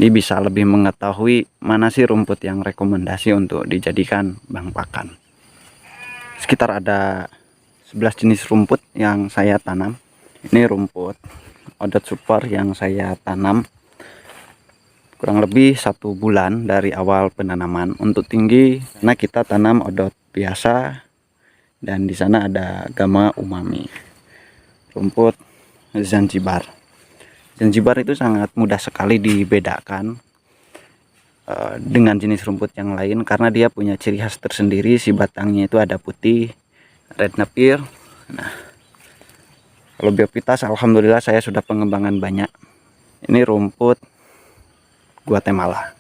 Jadi bisa lebih mengetahui mana sih rumput yang rekomendasi untuk dijadikan bahan pakan. Sekitar ada 11 jenis rumput yang saya tanam. Ini rumput Odot Super yang saya tanam kurang lebih 1 bulan dari awal penanaman. Untuk tinggi, karena kita tanam odot biasa, dan di sana ada Gamma Umami, rumput Zanzibar. Zanzibar itu sangat mudah sekali dibedakan dengan jenis rumput yang lain karena dia punya ciri khas tersendiri. Si batangnya itu ada putih, red napier. Nah, kalau Biovitas alhamdulillah saya sudah pengembangan banyak. Ini rumput Guatemala.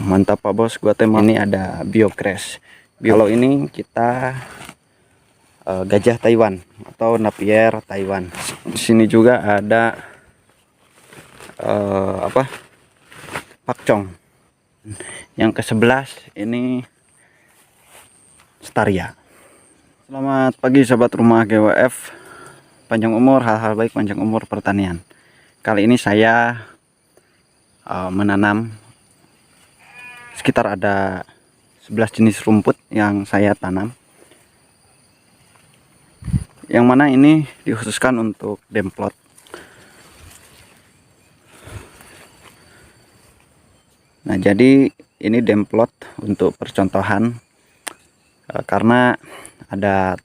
Mantap Pak Bos, Guatemala. Ini ada Biocrash. Kalau ini kita gajah Taiwan atau Napier Taiwan. Di sini juga ada Pakcong. Yang ke-11 ini Staria. Selamat pagi sahabat rumah GWF. Panjang umur, hal-hal baik, panjang umur pertanian. Kali ini saya menanam sekitar ada 11 jenis rumput yang saya tanam, yang mana ini dikhususkan untuk demplot. Nah, jadi ini demplot untuk percontohan karena ada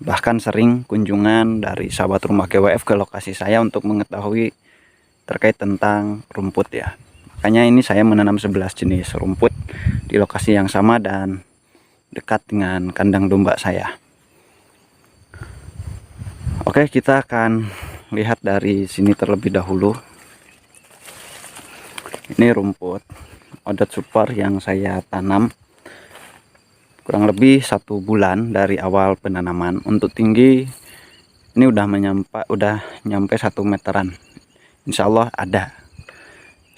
bahkan sering kunjungan dari sahabat rumah GWF ke lokasi saya untuk mengetahui terkait tentang rumput ya. Makanya ini saya menanam 11 jenis rumput di lokasi yang sama dan dekat dengan kandang domba saya. Oke, kita akan lihat dari sini terlebih dahulu. Ini rumput Odot Super yang saya tanam kurang lebih 1 bulan dari awal penanaman. Untuk tinggi ini udah nyampe 1 meteran. Insya Allah ada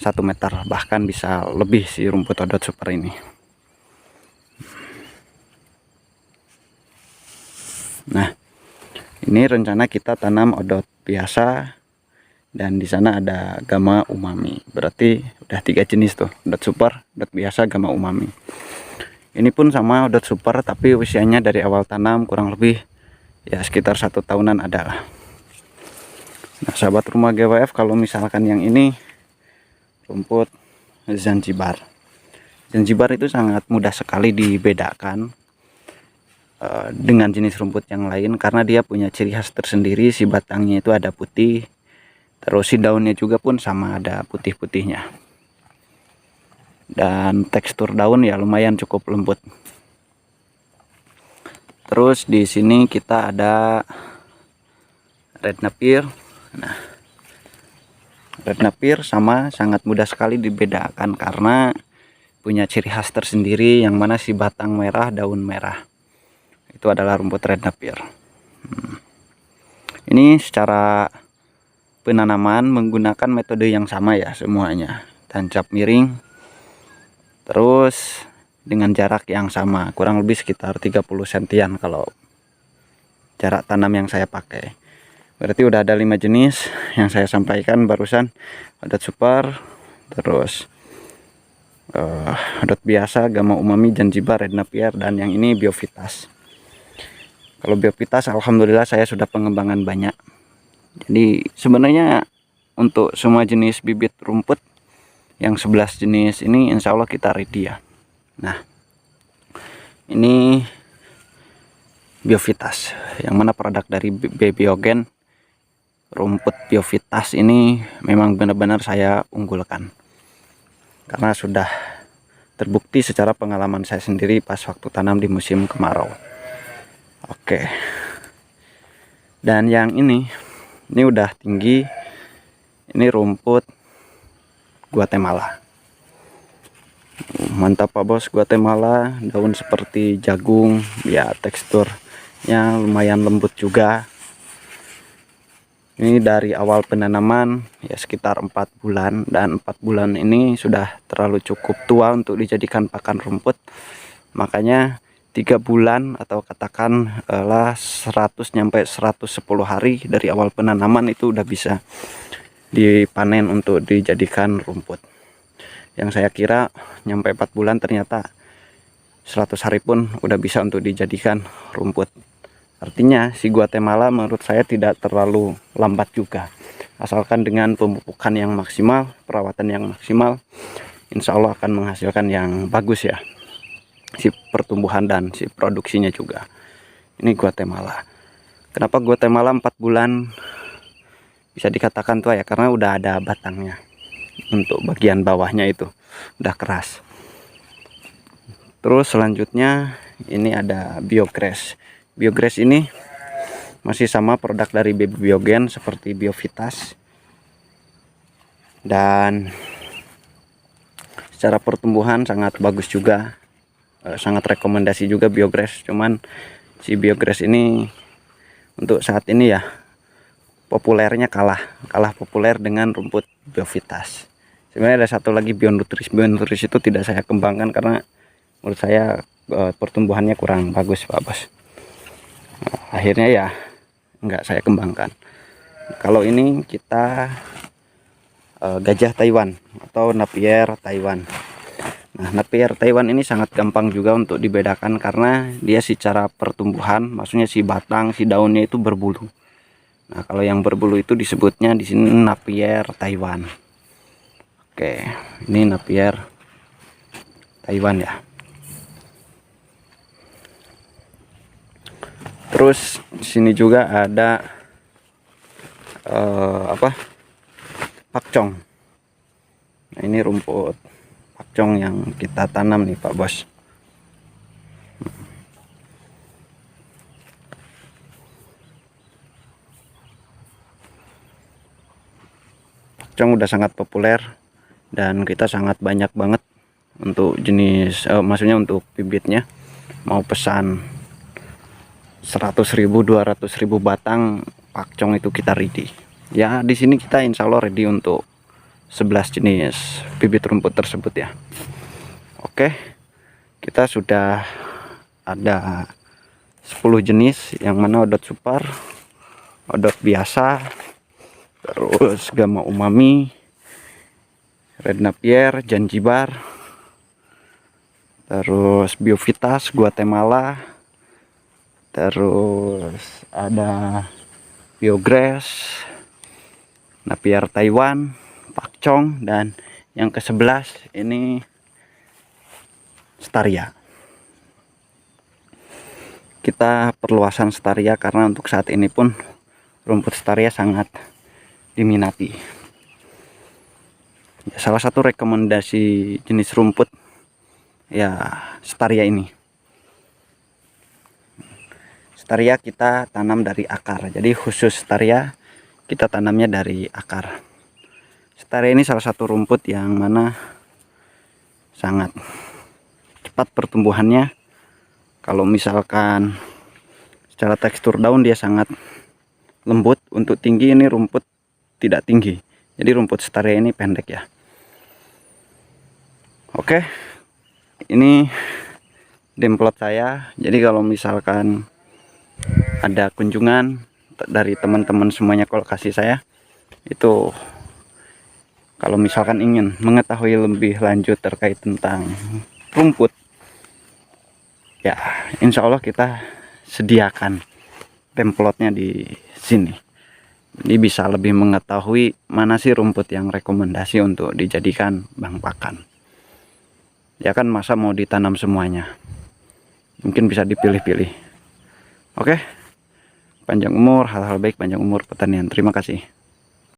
1 meter, bahkan bisa lebih si rumput Odot Super ini. Nah, ini rencana kita tanam odot biasa, dan di sana ada Gamma Umami. Berarti udah 3 jenis tuh, Odot Super, odot biasa, Gamma Umami. Ini pun sama Odot Super, tapi usianya dari awal tanam kurang lebih ya sekitar 1 tahunan ada lah. Nah, sahabat rumah GWF, kalau misalkan yang ini rumput Zanzibar. Zanzibar itu sangat mudah sekali dibedakan dengan jenis rumput yang lain karena dia punya ciri khas tersendiri. Si batangnya itu ada putih, terus si daunnya juga pun sama ada putih-putihnya, dan tekstur daun ya lumayan cukup lembut. Terus di sini kita ada red napier. Nah, red napier sama sangat mudah sekali dibedakan karena punya ciri khas tersendiri, yang mana si batang merah, daun merah. Itu adalah rumput red napier. Ini secara penanaman menggunakan metode yang sama ya semuanya. Tancap miring, terus dengan jarak yang sama, kurang lebih sekitar 30 sentian kalau jarak tanam yang saya pakai. Berarti udah ada 5 jenis yang saya sampaikan barusan. Odot Super, terus odot biasa, Gamma Umami, Zanzibar, red napier, dan yang ini Biovitas. Kalau Biovitas alhamdulillah saya sudah pengembangan banyak. Jadi sebenarnya untuk semua jenis bibit rumput yang 11 jenis ini insya Allah kita ready ya. Nah, ini Biovitas, yang mana produk dari Biogen. Rumput Biovitas ini memang benar-benar saya unggulkan karena sudah terbukti secara pengalaman saya sendiri pas waktu tanam di musim kemarau. Oke, dan yang ini udah tinggi. Ini rumput Guatemala. Mantap Pak Bos, Guatemala. Daun seperti jagung ya, teksturnya lumayan lembut juga. Ini dari awal penanaman ya sekitar 4 bulan, dan 4 bulan ini sudah terlalu cukup tua untuk dijadikan pakan rumput. Makanya 3 bulan atau katakanlah 100 sampai 110 hari dari awal penanaman itu udah bisa dipanen untuk dijadikan rumput. Yang saya kira nyampe 4 bulan, ternyata 100 hari pun udah bisa untuk dijadikan rumput. Artinya si Guatemala menurut saya tidak terlalu lambat juga, asalkan dengan pemupukan yang maksimal, perawatan yang maksimal, insya Allah akan menghasilkan yang bagus ya, si pertumbuhan dan si produksinya juga. Ini Guatemala. Kenapa Guatemala 4 bulan bisa dikatakan tua ya, karena udah ada batangnya. Untuk bagian bawahnya itu udah keras. Terus selanjutnya ini ada biograss. Biograss ini masih sama produk dari Baby Biogen seperti Biovitas, dan secara pertumbuhan sangat bagus juga, sangat rekomendasi juga biograss. Cuman si biograss ini untuk saat ini ya populernya kalah populer dengan rumput Biovitas. Sebenarnya ada satu lagi Bionutris. Bionutris itu tidak saya kembangkan karena menurut saya pertumbuhannya kurang bagus Pak Bos. Akhirnya ya enggak saya kembangkan. Kalau ini kita gajah Taiwan atau Napier Taiwan. Nah, Napier Taiwan ini sangat gampang juga untuk dibedakan karena dia secara pertumbuhan, maksudnya si batang, si daunnya itu berbulu. Nah, kalau yang berbulu itu disebutnya di sini Napier Taiwan. Oke, ini Napier Taiwan ya. Terus di sini juga ada pakcong. Nah, ini rumput pakcong yang kita tanam nih Pak Bos. Pakcong udah sangat populer dan kita sangat banyak banget untuk jenis maksudnya untuk bibitnya. Mau pesan 100.000 200.000 batang pakcong itu kita ready ya. Di sini kita insya Allah ready untuk 11 jenis bibit rumput tersebut ya. Oke, kita sudah ada 10 jenis, yang mana odot super, odot biasa, terus gamma umami, red napier, Zanzibar, terus Biovitas, Guatemala, terus ada biograss, Napier Taiwan, pakcong, dan yang ke-11 ini Staria. Kita perluasan Staria karena untuk saat ini pun rumput Staria sangat diminati. Ya, salah satu rekomendasi jenis rumput ya Staria ini. Staria kita tanam dari akar, jadi khusus Staria kita tanamnya dari akar. Staria ini salah satu rumput yang mana sangat cepat pertumbuhannya. Kalau misalkan secara tekstur daun dia sangat lembut, untuk tinggi ini rumput tidak tinggi, jadi rumput Staria ini pendek ya. Oke, ini demplot saya. Jadi kalau misalkan ada kunjungan dari teman-teman semuanya ke lokasi saya, itu kalau misalkan ingin mengetahui lebih lanjut terkait tentang rumput ya, insya Allah kita sediakan templotnya di sini. Ini bisa lebih mengetahui mana sih rumput yang rekomendasi untuk dijadikan bahan pakan. Ya kan, masa mau ditanam semuanya, mungkin bisa dipilih-pilih. Oke, panjang umur, hal-hal baik, panjang umur pertanian. Terima kasih.